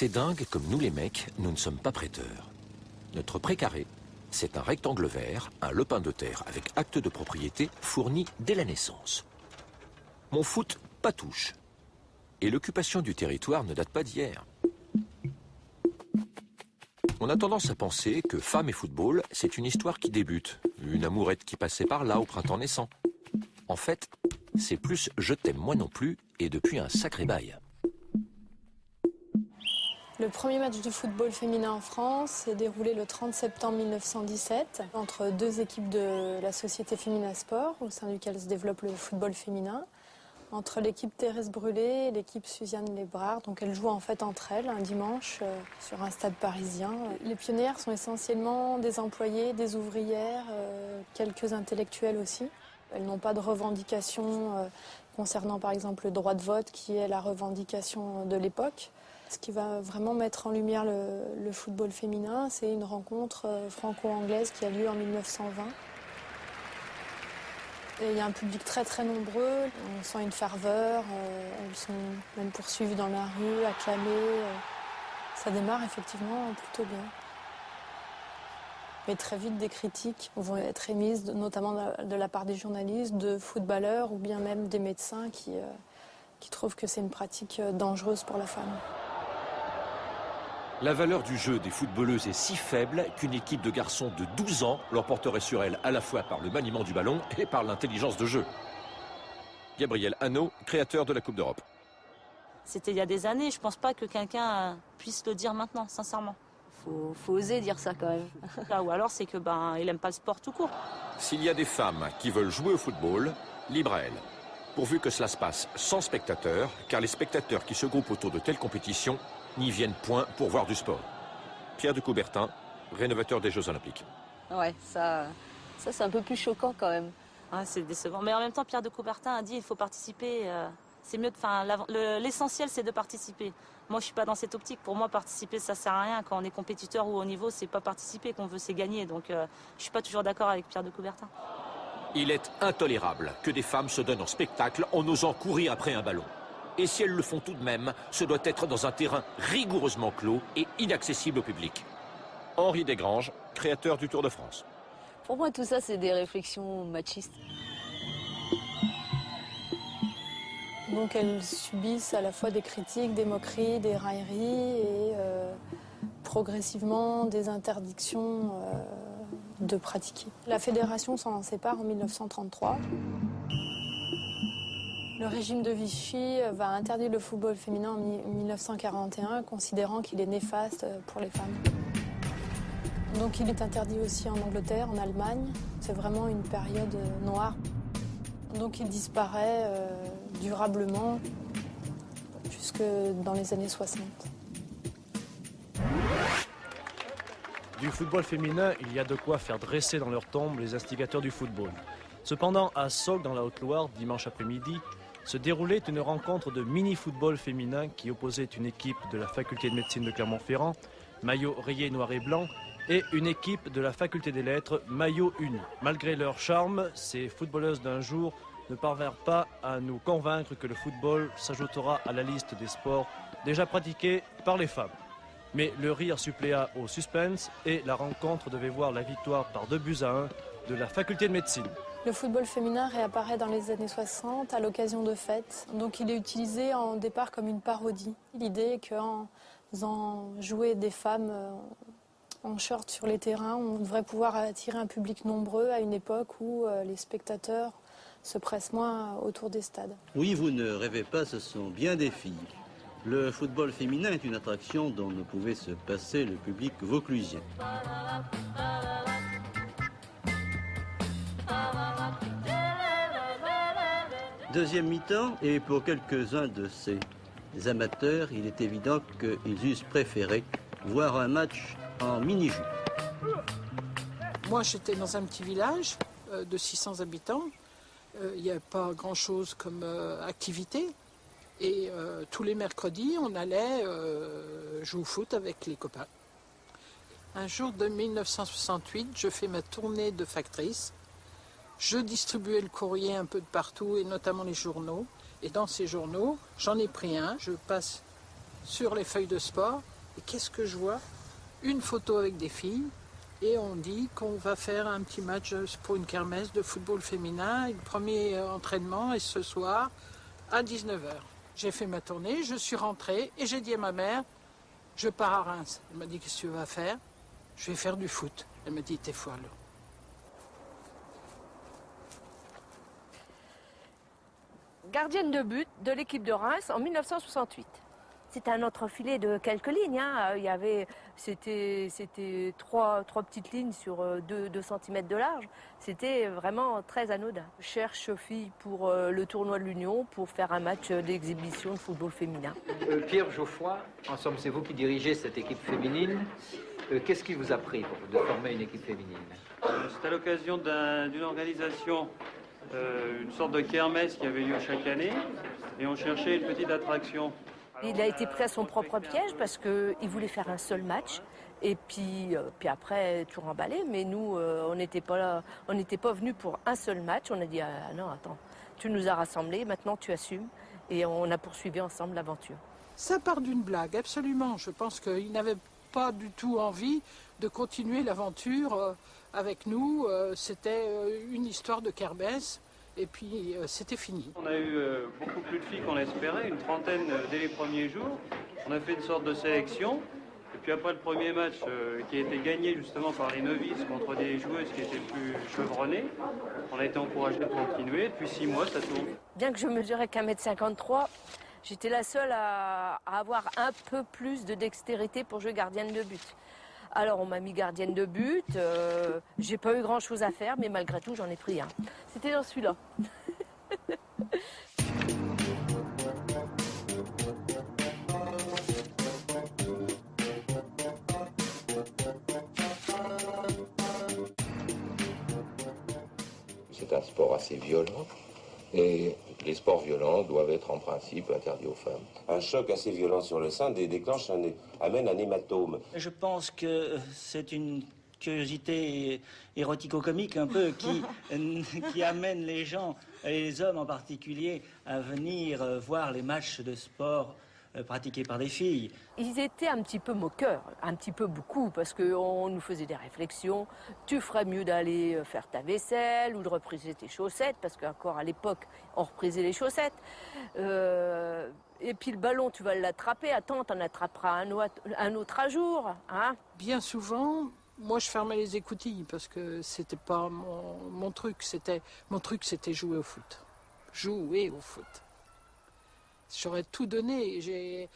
C'est dingue, comme nous les mecs, nous ne sommes pas prêteurs. Notre précaré, c'est un rectangle vert, un lopin de terre avec acte de propriété fourni dès la naissance. Mon foot, pas touche. Et l'occupation du territoire ne date pas d'hier. On a tendance à penser que femmes et football, c'est une histoire qui débute. Une amourette qui passait par là au printemps naissant. En fait, c'est plus je t'aime moi non plus et depuis un sacré bail. Le premier match de football féminin en France s'est déroulé le 30 septembre 1917 entre deux équipes de la Société Féminin Sport, au sein duquel se développe le football féminin, entre l'équipe Thérèse Brûlé et l'équipe Suzanne Lébrard. Donc elles jouent en fait entre elles un dimanche sur un stade parisien. Les pionnières sont essentiellement des employés, des ouvrières, quelques intellectuels aussi. Elles n'ont pas de revendications concernant par exemple le droit de vote qui est la revendication de l'époque. Ce qui va vraiment mettre en lumière le football féminin, c'est une rencontre franco-anglaise qui a lieu en 1920. Et il y a un public très très nombreux, on sent une ferveur, elles sont même poursuivies dans la rue, acclamées. Ça démarre effectivement plutôt bien. Mais très vite, des critiques vont être émises, notamment de la part des journalistes, de footballeurs ou bien même des médecins qui trouvent que c'est une pratique dangereuse pour la femme. La valeur du jeu des footballeuses est si faible qu'une équipe de garçons de 12 ans l'emporterait sur elle à la fois par le maniement du ballon et par l'intelligence de jeu. Gabriel Hannot, créateur de la Coupe d'Europe. C'était il y a des années, je pense pas que quelqu'un puisse le dire maintenant, sincèrement. Faut oser dire ça quand même. Ou alors c'est que il aime pas le sport tout court. S'il y a des femmes qui veulent jouer au football, libre à elles. Pourvu que cela se passe sans spectateurs, car les spectateurs qui se groupent autour de telles compétitions n'y viennent point pour voir du sport. Pierre de Coubertin, rénovateur des Jeux Olympiques. Ouais, ça c'est un peu plus choquant quand même. Ouais, c'est décevant. Mais en même temps, Pierre de Coubertin a dit il faut participer. C'est mieux. L'essentiel, c'est de participer. Moi, je suis pas dans cette optique. Pour moi, participer, ça sert à rien. Quand on est compétiteur ou au niveau, c'est pas participer qu'on veut, c'est gagner. Donc, je suis pas toujours d'accord avec Pierre de Coubertin. Il est intolérable que des femmes se donnent en spectacle en osant courir après un ballon. Et si elles le font tout de même, ce doit être dans un terrain rigoureusement clos et inaccessible au public. Henri Desgranges, créateur du Tour de France. Pour moi, tout ça, c'est des réflexions machistes. Donc elles subissent à la fois des critiques, des moqueries, des railleries et progressivement des interdictions de pratiquer. La fédération s'en sépare en 1933. Le régime de Vichy va interdire le football féminin en 1941, considérant qu'il est néfaste pour les femmes. Donc il est interdit aussi en Angleterre, en Allemagne. C'est vraiment une période noire. Donc il disparaît durablement jusque dans les années 60. Du football féminin, il y a de quoi faire dresser dans leur tombe les instigateurs du football. Cependant, à Saugues, dans la Haute-Loire, dimanche après-midi, se déroulait une rencontre de mini-football féminin qui opposait une équipe de la faculté de médecine de Clermont-Ferrand, maillot rayé noir et blanc, et une équipe de la faculté des lettres, maillot uni. Malgré leur charme, ces footballeuses d'un jour ne parvinrent pas à nous convaincre que le football s'ajoutera à la liste des sports déjà pratiqués par les femmes. Mais le rire suppléa au suspense et la rencontre devait voir la victoire par 2-1 de la faculté de médecine. Le football féminin réapparaît dans les années 60 à l'occasion de fêtes. Donc il est utilisé en départ comme une parodie. L'idée est qu'en faisant jouer des femmes en short sur les terrains, on devrait pouvoir attirer un public nombreux à une époque où les spectateurs se pressent moins autour des stades. Oui, vous ne rêvez pas, ce sont bien des filles. Le football féminin est une attraction dont ne pouvait se passer le public vauclusien. Deuxième mi-temps, et pour quelques-uns de ces amateurs, il est évident qu'ils eussent préféré voir un match en mini-jupe. Moi, j'étais dans un petit village de 600 habitants. Il n'y avait pas grand-chose comme activité. Et tous les mercredis, on allait jouer au foot avec les copains. Un jour de 1968, je fais ma tournée de factrice. Je distribuais le courrier un peu de partout, et notamment les journaux. Et dans ces journaux, j'en ai pris un. Je passe sur les feuilles de sport. Et qu'est-ce que je vois? Une photo avec des filles. Et on dit qu'on va faire un petit match pour une kermesse de football féminin. Et le premier entraînement est ce soir à 19h. J'ai fait ma tournée, je suis rentrée et j'ai dit à ma mère, je pars à Reims. Elle m'a dit, qu'est-ce que tu vas faire? Je vais faire du foot. Elle m'a dit, t'es folle. Gardienne de but de l'équipe de Reims en 1968. C'était un entrefilet de quelques lignes. Hein. C'était trois petites lignes sur 2 cm de large. C'était vraiment très anodin. Je cherche fille pour le tournoi de l'Union pour faire un match d'exhibition de football féminin. Pierre Geoffroy, en somme, c'est vous qui dirigez cette équipe féminine. Qu'est-ce qui vous a pris de former une équipe féminine? C'est à l'occasion d'une organisation, une sorte de kermesse qui avait lieu chaque année. Et on cherchait une petite attraction. Il a été pris à son propre piège parce qu'il voulait faire un seul match et puis après tout remballer. Mais nous, on n'était pas venus pour un seul match. On a dit ah, non, attends, tu nous as rassemblés, maintenant tu assumes. Et on a poursuivi ensemble l'aventure. Ça part d'une blague, absolument. Je pense qu'il n'avait pas du tout envie de continuer l'aventure avec nous. C'était une histoire de kermesse. Et puis, c'était fini. On a eu beaucoup plus de filles qu'on l'espérait, une trentaine dès les premiers jours. On a fait une sorte de sélection. Et puis après le premier match qui a été gagné justement par les novices contre des joueuses qui étaient plus chevronnées, on a été encouragé de continuer. Depuis 6 mois, ça tourne. Bien que je mesurais qu'1,53 m, j'étais la seule à avoir un peu plus de dextérité pour jouer gardienne de but. Alors on m'a mis gardienne de but, j'ai pas eu grand chose à faire, mais malgré tout j'en ai pris un. C'était dans celui-là. C'est un sport assez violent et les sports violents doivent être en principe interdits aux femmes. Un choc assez violent sur le sein amène un hématome. Je pense que c'est une curiosité érotico-comique un peu qui amène les gens, et les hommes en particulier, à venir voir les matchs de sport pratiqués par des filles. Ils étaient un petit peu moqueurs, un petit peu beaucoup, parce qu'on nous faisait des réflexions. Tu ferais mieux d'aller faire ta vaisselle ou de repriser tes chaussettes, parce qu'encore à l'époque, on reprisait les chaussettes. Et puis le ballon, tu vas l'attraper. Attends, t'en attraperas un autre à jour. Hein? Bien souvent, moi je fermais les écoutilles parce que c'était pas mon truc. Mon truc, c'était jouer au foot. Jouer au foot. J'aurais tout donné. Je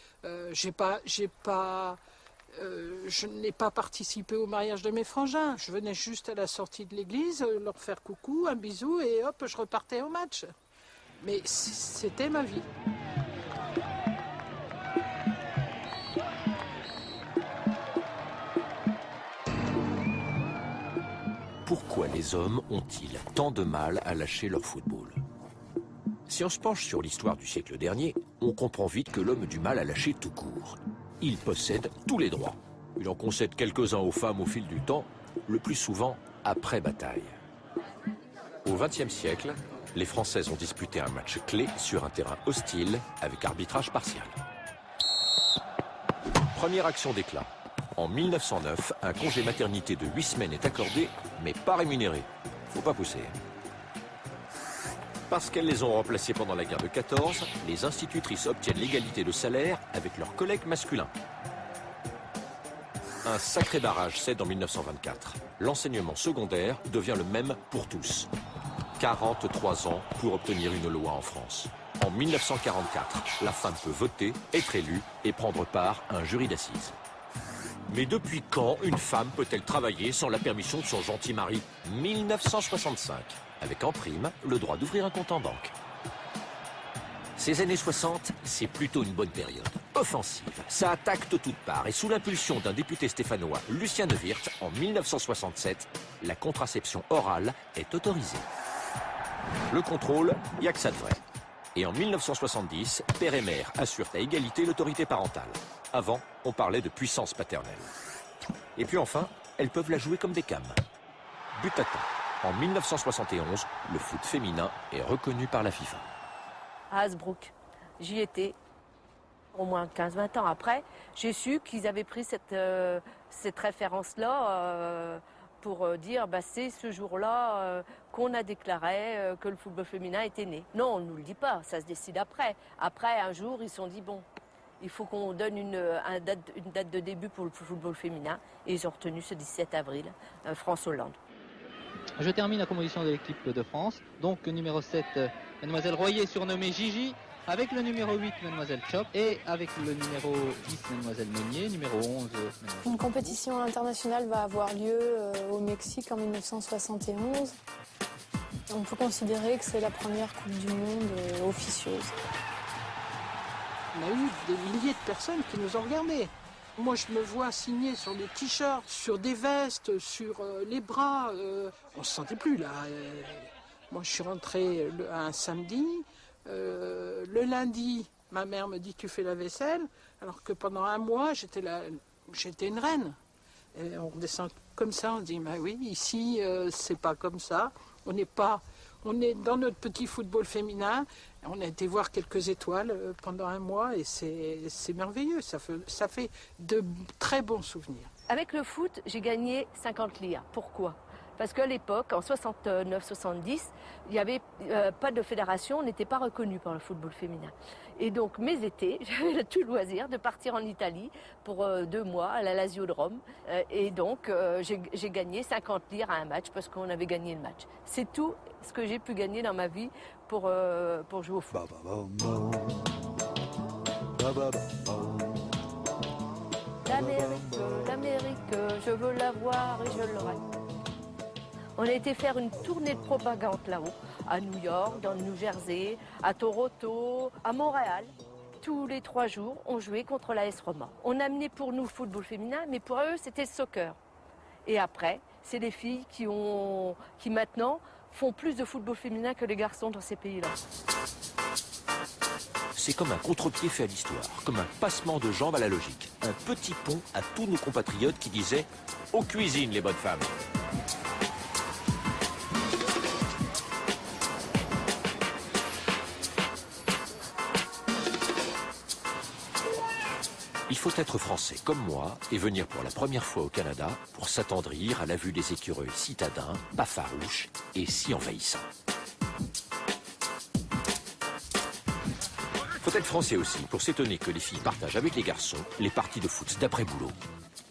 n'ai pas participé au mariage de mes frangins. Je venais juste à la sortie de l'église, leur faire coucou, un bisou et hop, je repartais au match. Mais c'était ma vie. Pourquoi les hommes ont-ils tant de mal à lâcher leur football? Si on se penche sur l'histoire du siècle dernier, on comprend vite que l'homme a du mal à lâcher tout court. Il possède tous les droits. Il en concède quelques-uns aux femmes au fil du temps, le plus souvent après bataille. Au XXe siècle, les Françaises ont disputé un match clé sur un terrain hostile avec arbitrage partial. Première action d'éclat. En 1909, un congé maternité de 8 semaines est accordé, mais pas rémunéré. Faut pas pousser. Parce qu'elles les ont remplacées pendant la guerre de 14, les institutrices obtiennent l'égalité de salaire avec leurs collègues masculins. Un sacré barrage cède en 1924. L'enseignement secondaire devient le même pour tous. 43 ans pour obtenir une loi en France. En 1944, la femme peut voter, être élue et prendre part à un jury d'assises. Mais depuis quand une femme peut-elle travailler sans la permission de son gentil mari? 1965, avec en prime le droit d'ouvrir un compte en banque. Ces années 60, c'est plutôt une bonne période. Offensive, ça attaque de toutes parts et sous l'impulsion d'un député stéphanois, Lucien de Wirth, en 1967, la contraception orale est autorisée. Le contrôle, y a que ça de vrai. Et en 1970, père et mère assurent à égalité l'autorité parentale. Avant, on parlait de puissance paternelle. Et puis enfin, elles peuvent la jouer comme des cames. But à temps. En 1971, le foot féminin est reconnu par la FIFA. À Hasbrook, j'y étais. Au moins 15-20 ans après, j'ai su qu'ils avaient pris cette référence-là pour dire c'est ce jour-là qu'on a déclaré que le football féminin était né. Non, on ne nous le dit pas, ça se décide après. Après, un jour, ils se sont dit bon, il faut qu'on donne une date de début pour le football féminin. Et ils ont retenu ce 17 avril, France-Hollande. Je termine la composition de l'équipe de France. Donc numéro 7, Mademoiselle Royer surnommée Gigi, avec le numéro 8, Mademoiselle Chop, et avec le numéro 10, Mademoiselle Meunier, numéro 11, Une compétition internationale va avoir lieu au Mexique en 1971. On peut considérer que c'est la première Coupe du Monde officieuse. On a eu des milliers de personnes qui nous ont regardés. Moi, je me vois signer sur des t-shirts, sur des vestes, sur les bras. On ne se sentait plus, là. Moi, je suis rentrée un samedi. Le lundi, ma mère me dit « tu fais la vaisselle », alors que pendant un mois, j'étais une reine. Et on redescend comme ça, on se dit bah « oui, ici, c'est pas comme ça. On est dans notre petit football féminin. On a été voir quelques étoiles pendant un mois et c'est merveilleux. Ça fait de très bons souvenirs. Avec le foot, j'ai gagné 50 lire. Pourquoi ? Parce qu'à l'époque, en 69-70, il n'y avait pas de fédération, on n'était pas reconnu par le football féminin. Et donc mes étés, j'avais tout le loisir de partir en Italie pour 2 mois à la Lazio de Rome. Et donc j'ai gagné 50 lire à un match parce qu'on avait gagné le match. C'est tout ce que j'ai pu gagner dans ma vie pour jouer au foot. L'Amérique, je veux la voir et je l'aurai. On a été faire une tournée de propagande là-haut, à New York, dans le New Jersey, à Toronto, à Montréal. Tous les 3 jours, on jouait contre l'AS Roma. On a amené pour nous le football féminin, mais pour eux, c'était le soccer. Et après, c'est les filles qui maintenant font plus de football féminin que les garçons dans ces pays-là. C'est comme un contre-pied fait à l'histoire, comme un passement de jambes à la logique. Un petit pont à tous nos compatriotes qui disaient « aux cuisines, les bonnes femmes ». Il faut être français comme moi et venir pour la première fois au Canada pour s'attendrir à la vue des écureuils citadins, pas farouches et si envahissants. Faut être français aussi pour s'étonner que les filles partagent avec les garçons les parties de foot d'après-boulot.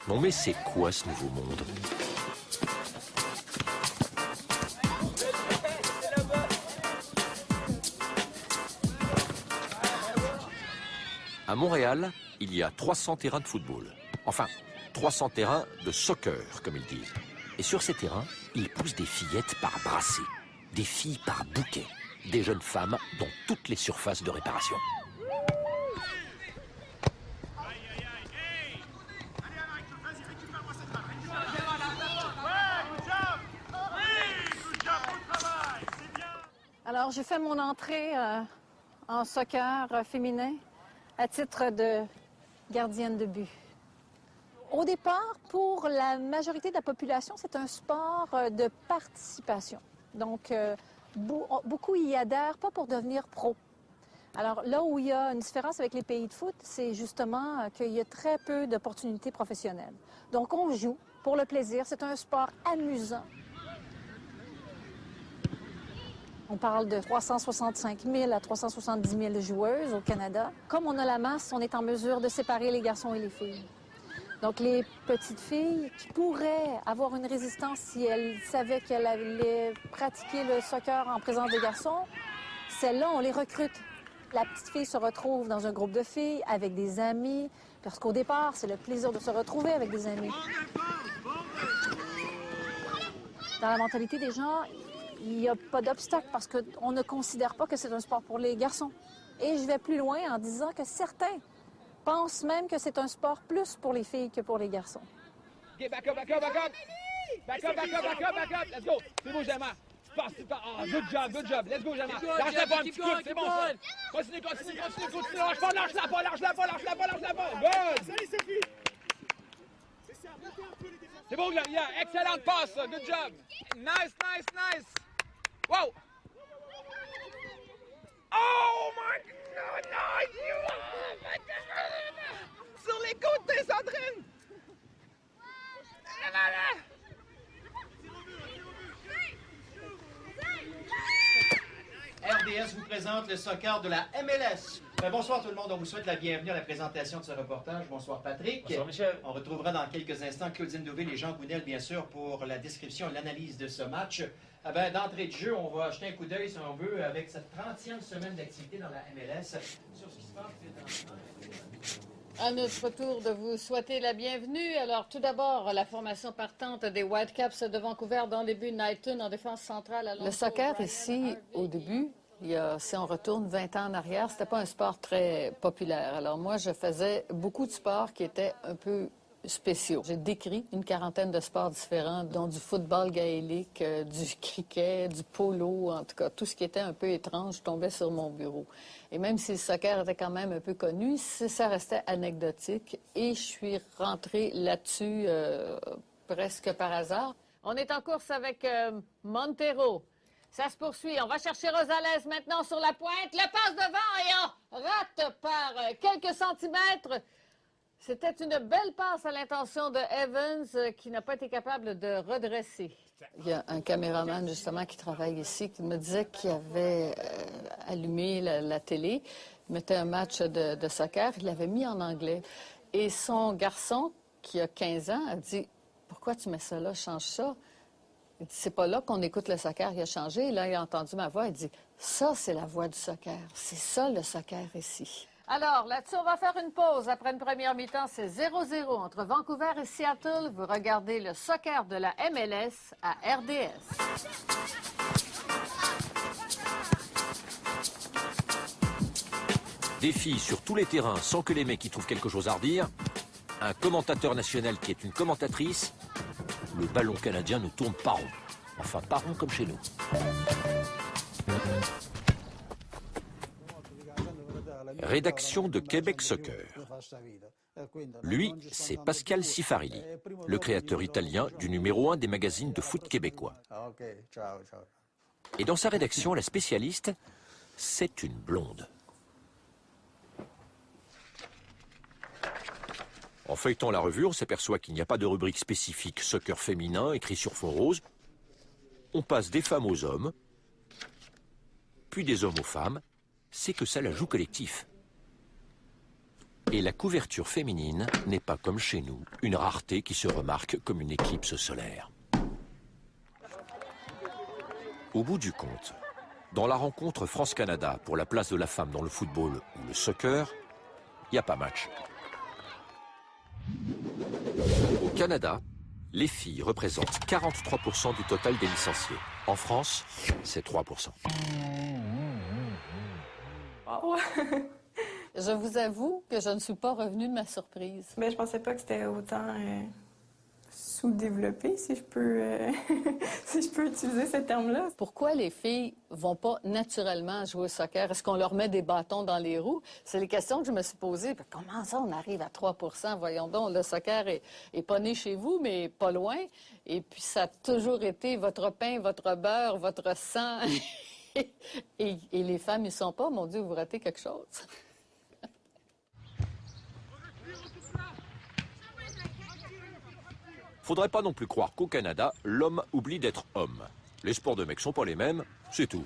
Non mais c'est quoi ce nouveau monde ? À Montréal, il y a 300 terrains de football. Enfin, 300 terrains de soccer, comme ils disent. Et sur ces terrains, ils poussent des fillettes par brassée, des filles par bouquet, des jeunes femmes dans toutes les surfaces de réparation. Alors, j'ai fait mon entrée en soccer féminin à titre de gardienne de but. Au départ, pour la majorité de la population, c'est un sport de participation. Donc, beaucoup y adhèrent, pas pour devenir pro. Alors, là où il y a une différence avec les pays de foot, c'est justement qu'il y a très peu d'opportunités professionnelles. Donc, on joue pour le plaisir. C'est un sport amusant. On parle de 365 000 à 370 000 joueuses au Canada. Comme on a la masse, on est en mesure de séparer les garçons et les filles. Donc, les petites filles qui pourraient avoir une résistance si elles savaient qu'elles allaient pratiquer le soccer en présence des garçons, celles-là, on les recrute. La petite fille se retrouve dans un groupe de filles avec des amis, parce qu'au départ, c'est le plaisir de se retrouver avec des amis. Dans la mentalité des gens, il n'y a pas d'obstacle parce qu'on ne considère pas que c'est un sport pour les garçons. Et je vais plus loin en disant que certains pensent même que c'est un sport plus pour les filles que pour les garçons. OK, back up, back up, back up! Back up, back up, back up, back up! Let's go! C'est beau, Jamar! Oh, good job, good job! Let's go, Jamar! Lâche-la pas un petit coup, c'est bon ça! Continue, continue, continue, continue! Lâche-la pas, lâche-la pas, lâche-la pas, lâche-la pas! Good! Salut, Sophie! C'est bon, là, yeah, excellente passe, good job! Nice, nice, nice! Wow! Oh my God! Nice! RDS vous présente le soccer de la MLS. Bonsoir tout le monde, on vous souhaite la bienvenue à la présentation de ce reportage. Bonsoir Patrick. Bonsoir Michel. On retrouvera dans quelques instants Claudine Deauville et Jean Gounel, bien sûr, pour la description et l'analyse de ce match. D'entrée de jeu, on va jeter un coup d'œil, si on veut, avec cette 30e semaine d'activité dans la MLS, sur ce qui se passe. À notre tour de vous souhaiter la bienvenue. Alors, tout d'abord, la formation partante des Whitecaps de Vancouver dans les buts. Knighton en défense centrale. Le soccer ici, au début, si on retourne 20 ans en arrière, c'était pas un sport très populaire. Alors moi, je faisais beaucoup de sports qui étaient un peu spéciaux. J'ai décrit une quarantaine de sports différents, dont du football gaélique, du cricket, du polo, en tout cas, tout ce qui était un peu étrange tombait sur mon bureau. Et même si le soccer était quand même un peu connu, ça restait anecdotique. Et je suis rentrée là-dessus presque par hasard. On est en course avec Montero. Ça se poursuit. On va chercher Rosales maintenant sur la pointe. Le passe devant et on rate par quelques centimètres. C'était une belle passe à l'intention de Evans qui n'a pas été capable de redresser. Il y a un caméraman, justement, qui travaille ici, qui me disait qu'il avait allumé la télé, il mettait un match de soccer, il l'avait mis en anglais. Et son garçon, qui a 15 ans, a dit « Pourquoi tu mets ça là? Change ça. » Il dit « C'est pas là qu'on écoute le soccer. » Il a changé, et là, il a entendu ma voix, il dit « Ça, c'est la voix du soccer. C'est ça, le soccer ici. » Alors, là-dessus, on va faire une pause. Après une première mi-temps, c'est 0-0 entre Vancouver et Seattle. Vous regardez le soccer de la MLS à RDS. Des filles sur tous les terrains sans que les mecs y trouvent quelque chose à redire. Un commentateur national qui est une commentatrice. Le ballon canadien ne tourne pas rond. Enfin, pas rond comme chez nous. Rédaction de Québec Soccer. Lui, c'est Pascal Cifarilli, le créateur italien du numéro 1 des magazines de foot québécois. Et dans sa rédaction, la spécialiste, c'est une blonde. En feuilletant la revue, on s'aperçoit qu'il n'y a pas de rubrique spécifique soccer féminin écrit sur fond rose. On passe des femmes aux hommes, puis des hommes aux femmes. C'est que ça la joue collectif. Et la couverture féminine n'est pas comme chez nous, une rareté qui se remarque comme une éclipse solaire. Au bout du compte, dans la rencontre France-Canada pour la place de la femme dans le football ou le soccer, il n'y a pas match. Au Canada, les filles représentent 43% du total des licenciés. En France, c'est 3%. Je vous avoue que je ne suis pas revenue de ma surprise. Mais je pensais pas que c'était autant sous-développé, si je peux utiliser ce terme-là. Pourquoi les filles vont pas naturellement jouer au soccer? Est-ce qu'on leur met des bâtons dans les roues? C'est les questions que je me suis posées. Puis comment ça, on arrive à 3%? Voyons donc, le soccer est pas né chez vous, mais pas loin. Et puis ça a toujours été votre pain, votre beurre, votre sang. Et les femmes, ils sont pas. Mon Dieu, vous ratez quelque chose. Faudrait pas non plus croire qu'au Canada, l'homme oublie d'être homme. Les sports de mecs sont pas les mêmes, c'est tout.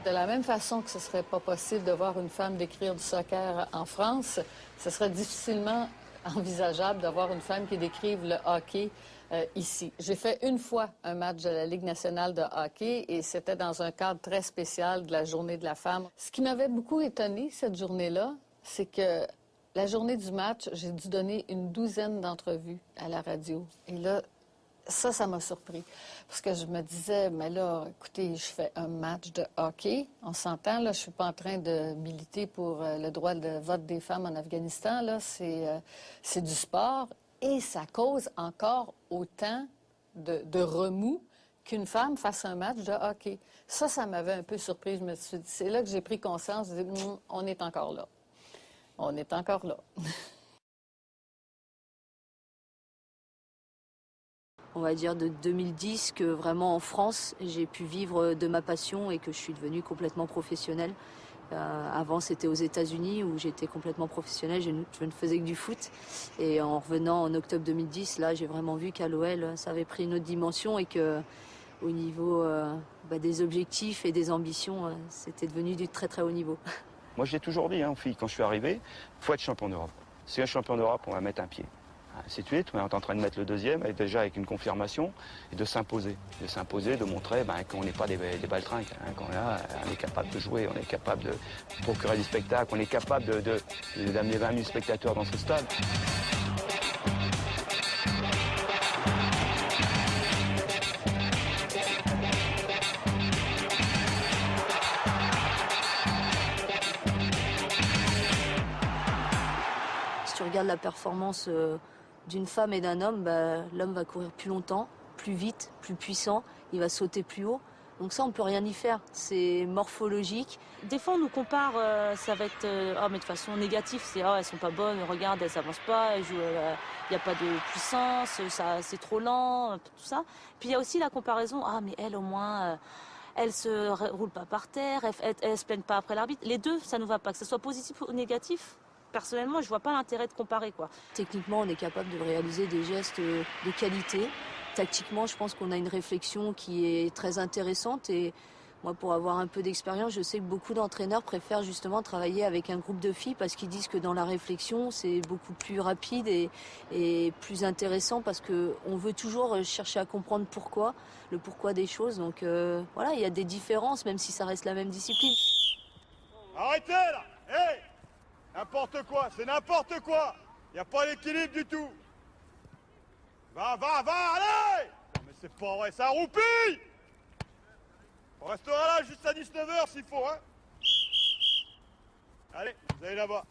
De la même façon que ce ne serait pas possible de voir une femme décrire du soccer en France, ce serait difficilement envisageable d'avoir une femme qui décrive le hockey ici. J'ai fait une fois un match de la Ligue nationale de hockey et c'était dans un cadre très spécial de la Journée de la femme. Ce qui m'avait beaucoup étonnée cette journée-là, c'est que la journée du match, j'ai dû donner une douzaine d'entrevues à la radio. Et là, ça m'a surpris. Parce que je me disais, mais là, écoutez, je fais un match de hockey. On s'entend, là, je suis pas en train de militer pour le droit de vote des femmes en Afghanistan. Là, c'est du sport. Et ça cause encore autant de remous qu'une femme fasse un match de hockey. Ça m'avait un peu surprise. C'est là que j'ai pris conscience. Je dis, on est encore là. On est encore là. On va dire de 2010 que vraiment en France, j'ai pu vivre de ma passion et que je suis devenue complètement professionnelle. Avant, c'était aux États-Unis où j'étais complètement professionnelle, je ne faisais que du foot. Et en revenant en octobre 2010, là, j'ai vraiment vu qu'à l'OL, ça avait pris une autre dimension et que, au niveau des objectifs et des ambitions, c'était devenu du très très haut niveau. Moi, je l'ai toujours dit, aux filles, quand je suis arrivé, il faut être champion d'Europe. Si on est champion d'Europe, on va mettre un pied. Ainsi de suite, on est en train de mettre le deuxième, et déjà avec une confirmation, et de s'imposer. De montrer qu'on n'est pas des baltringues, qu'on est capable de jouer, on est capable de procurer du spectacle, on est capable d'amener 20 000 spectateurs dans ce stade. Si tu regardes la performance d'une femme et d'un homme, l'homme va courir plus longtemps, plus vite, plus puissant, il va sauter plus haut. Donc ça, on ne peut rien y faire, c'est morphologique. Des fois, on nous compare, ça va être mais de façon négative, c'est elles sont pas bonnes, regarde, elles s'avancent pas, elles jouent, il n'y a pas de puissance, c'est trop lent, tout ça. Puis il y a aussi la comparaison, mais elle au moins, elle se roule pas par terre, elle se plaigne pas après l'arbitre. Les deux, ça nous va pas, que ce soit positif ou négatif. Personnellement, je vois pas l'intérêt de comparer, quoi. Techniquement, on est capable de réaliser des gestes de qualité. Tactiquement, je pense qu'on a une réflexion qui est très intéressante et moi, pour avoir un peu d'expérience, je sais que beaucoup d'entraîneurs préfèrent justement travailler avec un groupe de filles parce qu'ils disent que dans la réflexion, c'est beaucoup plus rapide et plus intéressant parce qu'on veut toujours chercher à comprendre le pourquoi des choses. Donc voilà, il y a des différences, même si ça reste la même discipline. Arrêtez là! Hey! N'importe quoi, c'est n'importe quoi! Il n'y a pas d'équilibre du tout! Va, allez! Non mais c'est pas vrai, ça roupille! On restera là jusqu'à 19h s'il faut, hein? Allez, vous allez là-bas.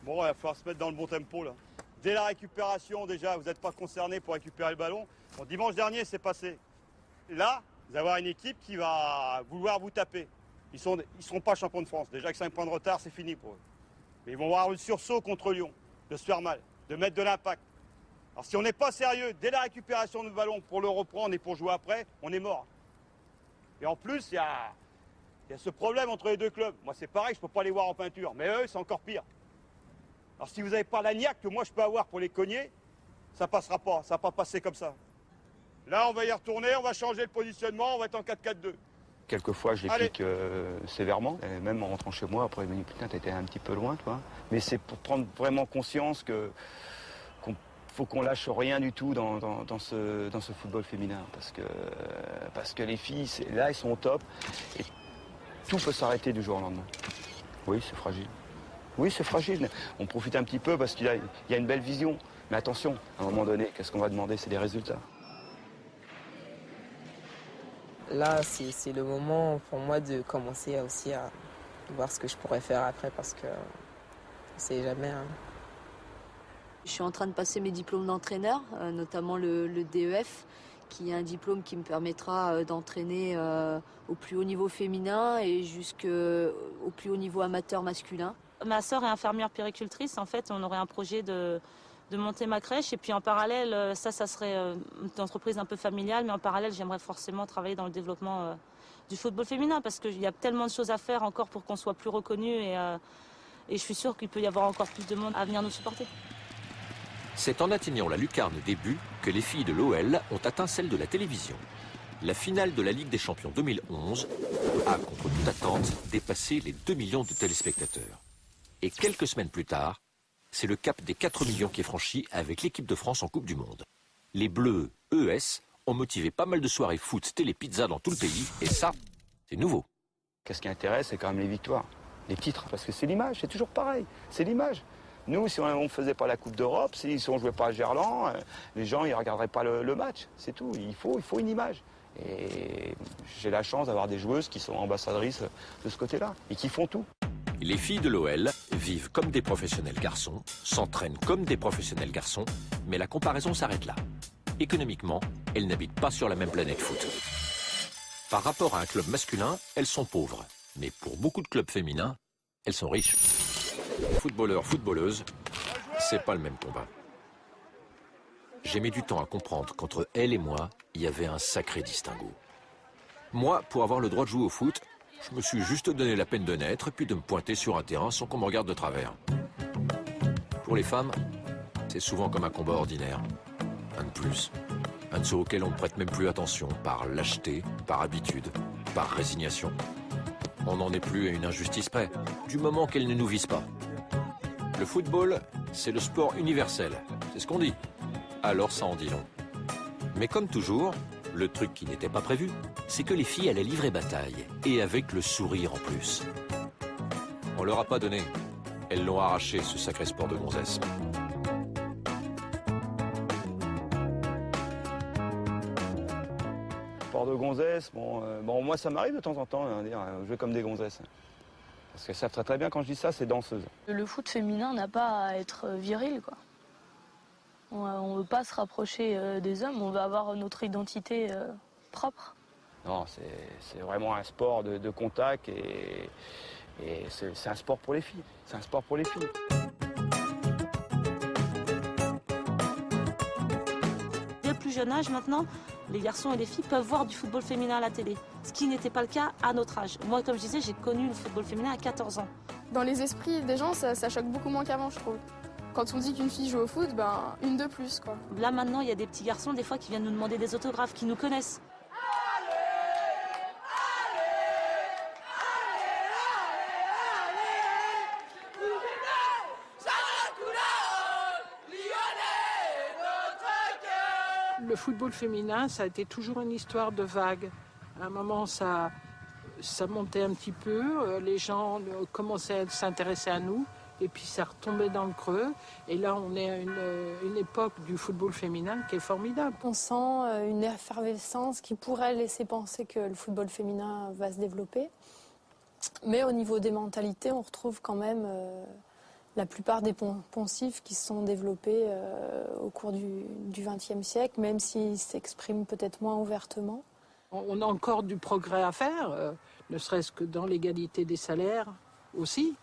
Bon, il va falloir se mettre dans le bon tempo, là. Dès la récupération, déjà, vous n'êtes pas concernés pour récupérer le ballon. Bon, dimanche dernier, c'est passé. Et là, vous allez avoir une équipe qui va vouloir vous taper. Ils seront pas champions de France. Déjà, avec 5 points de retard, c'est fini pour eux. Mais ils vont avoir le sursaut contre Lyon, de se faire mal, de mettre de l'impact. Alors si on n'est pas sérieux, dès la récupération du ballon pour le reprendre et pour jouer après, on est mort. Et en plus, il y a ce problème entre les deux clubs. Moi, c'est pareil, je ne peux pas les voir en peinture. Mais eux, c'est encore pire. Alors si vous n'avez pas la niaque que moi, je peux avoir pour les cogner, ça ne passera pas. Ça ne va pas passer comme ça. Là, on va y retourner, on va changer le positionnement, on va être en 4-4-2. Quelquefois, je les pique sévèrement. Et même en rentrant chez moi, après, je me dis, putain, t'étais un petit peu loin, toi. Mais c'est pour prendre vraiment conscience qu'il faut qu'on lâche rien du tout dans ce football féminin. Parce que les filles, là, elles sont au top. Et tout peut s'arrêter du jour au lendemain. Oui, c'est fragile. Oui, c'est fragile. On profite un petit peu parce qu'il y a une belle vision. Mais attention, à un moment donné, qu'est-ce qu'on va demander? C'est des résultats. Là, c'est le moment pour moi de commencer aussi à voir ce que je pourrais faire après parce que on ne sait jamais. Hein. Je suis en train de passer mes diplômes d'entraîneur, notamment le DEF, qui est un diplôme qui me permettra d'entraîner au plus haut niveau féminin et jusqu'au plus haut niveau amateur masculin. Ma sœur est infirmière puéricultrice. En fait, on aurait un projet de monter ma crèche. Et puis en parallèle, ça serait une entreprise un peu familiale. Mais en parallèle, j'aimerais forcément travailler dans le développement du football féminin parce qu'il y a tellement de choses à faire encore pour qu'on soit plus reconnu. Et je suis sûre qu'il peut y avoir encore plus de monde à venir nous supporter. C'est en atteignant la lucarne des buts que les filles de l'OL ont atteint celle de la télévision. La finale de la Ligue des Champions 2011 a, contre toute attente, dépassé les 2 millions de téléspectateurs. Et quelques semaines plus tard, c'est le cap des 4 millions qui est franchi avec l'équipe de France en Coupe du Monde. Les Bleus ES ont motivé pas mal de soirées foot, télé, pizza dans tout le pays, et ça, c'est nouveau. Qu'est-ce qui intéresse, c'est quand même les victoires, les titres, parce que c'est l'image, c'est toujours pareil, c'est l'image. Nous, si on ne faisait pas la Coupe d'Europe, si on ne jouait pas à Gerland, les gens ne regarderaient pas le match, c'est tout. Il faut une image. Et j'ai la chance d'avoir des joueuses qui sont ambassadrices de ce côté-là et qui font tout. Les filles de l'OL vivent comme des professionnels garçons, s'entraînent comme des professionnels garçons, mais la comparaison s'arrête là. Économiquement, elles n'habitent pas sur la même planète foot. Par rapport à un club masculin, elles sont pauvres. Mais pour beaucoup de clubs féminins, elles sont riches. Footballeurs, footballeuses, c'est pas le même combat. J'ai mis du temps à comprendre qu'entre elles et moi, il y avait un sacré distinguo. Moi, pour avoir le droit de jouer au foot, je me suis juste donné la peine de naître puis de me pointer sur un terrain sans qu'on me regarde de travers. Pour les femmes, c'est souvent comme un combat ordinaire. Un de plus. Un de ceux auxquels on ne prête même plus attention, par lâcheté, par habitude, par résignation. On n'en est plus à une injustice près, du moment qu'elle ne nous vise pas. Le football, c'est le sport universel, c'est ce qu'on dit. Alors ça en dit long. Mais comme toujours, le truc qui n'était pas prévu, c'est que les filles allaient livrer bataille, et avec le sourire en plus. On leur a pas donné. Elles l'ont arraché, ce sacré sport de gonzesse. Sport de gonzesse, bon, moi ça m'arrive de temps en temps, jouer comme des gonzesses. Parce qu'elles savent très bien quand je dis ça, c'est danseuse. Le foot féminin n'a pas à être viril, quoi. On ne veut pas se rapprocher des hommes, on veut avoir notre identité propre. Non, c'est vraiment un sport de contact et c'est un sport pour les filles. C'est un sport pour les filles. Dès le plus jeune âge maintenant, les garçons et les filles peuvent voir du football féminin à la télé. Ce qui n'était pas le cas à notre âge. Moi, comme je disais, j'ai connu le football féminin à 14 ans. Dans les esprits des gens, ça choque beaucoup moins qu'avant, je trouve. Quand on dit qu'une fille joue au foot, ben, une de plus, quoi. Là, maintenant, il y a des petits garçons, des fois, qui viennent nous demander des autographes, qui nous connaissent. Le football féminin, ça a été toujours une histoire de vagues. À un moment, ça montait un petit peu, les gens commençaient à s'intéresser à nous, et puis ça retombait dans le creux. Et là, on est à une époque du football féminin qui est formidable. On sent une effervescence qui pourrait laisser penser que le football féminin va se développer. Mais au niveau des mentalités, on retrouve quand même la plupart des poncifs qui se sont développés au cours du XXe siècle, même s'ils s'expriment peut-être moins ouvertement. On a encore du progrès à faire, ne serait-ce que dans l'égalité des salaires aussi.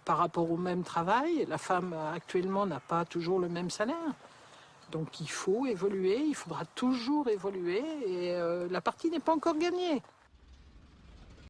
Par rapport au même travail, la femme actuellement n'a pas toujours le même salaire. Donc il faut évoluer, il faudra toujours évoluer et la partie n'est pas encore gagnée.